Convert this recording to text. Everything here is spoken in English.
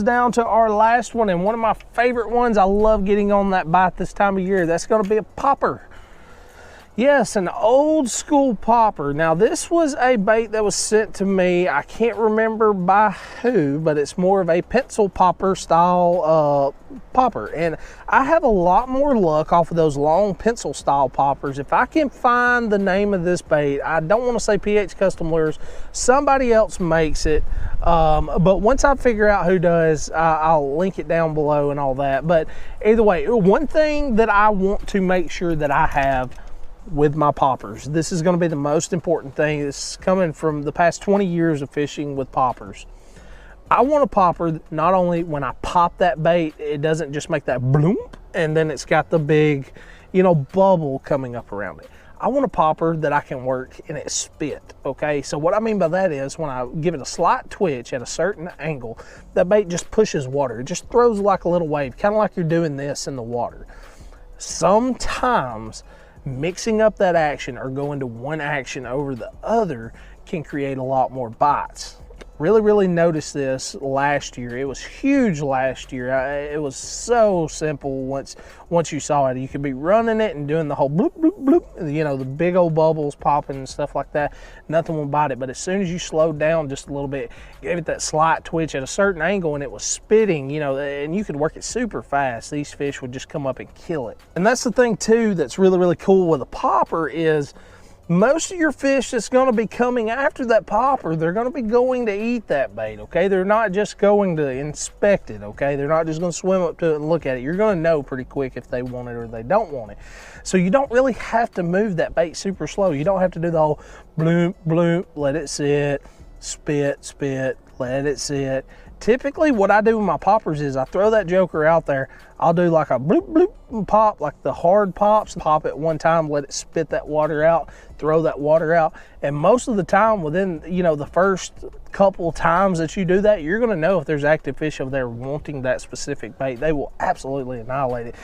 down to our last one, and one of my favorite ones. I love getting on that bite this time of year. That's going to be a popper. Yes, an old school popper. Now this was a bait that was sent to me. I can't remember by who, but it's more of a pencil popper style popper. And I have a lot more luck off of those long pencil style poppers. If I can find the name of this bait, I don't want to say PH Custom Lures, somebody else makes it. But once I figure out who does, I'll link it down below and all that. But either way, one thing that I want to make sure that I have with my poppers, this is going to be the most important thing. This is coming from the past 20 years of fishing with poppers. I want a popper not only when I pop that bait, it doesn't just make that bloom and then it's got the big, you know, bubble coming up around it. I want a popper that I can work and it spit, okay? So what I mean by that is when I give it a slight twitch at a certain angle, that bait just pushes water. It just throws like a little wave, kind of like you're doing this in the water. Sometimes mixing up that action or going to one action over the other can create a lot more bites. Really noticed this last year. It was huge last year. It was so simple once you saw it. You could be running it and doing the whole bloop, bloop, bloop, you know, the big old bubbles popping and stuff like that. Nothing will bite it. But as soon as you slowed down just a little bit, gave it that slight twitch at a certain angle and it was spitting, you know, and you could work it super fast, these fish would just come up and kill it. And that's the thing too that's really cool with a popper is most of your fish that's going to be coming after that popper, they're going to be going to eat that bait, okay? They're not just going to inspect it, okay? They're not just going to swim up to it and look at it. You're going to know pretty quick if they want it or they don't want it. So you don't really have to move that bait super slow. You don't have to do the whole bloop, bloop, let it sit, spit, spit, let it sit. Typically what I do with my poppers is I throw that joker out there. I'll do like a bloop bloop and pop, like the hard pops, pop it one time, let it spit that water out, throw that water out. And most of the time within, you know, the first couple times that you do that, you're going to know if there's active fish over there wanting that specific bait. They will absolutely annihilate it.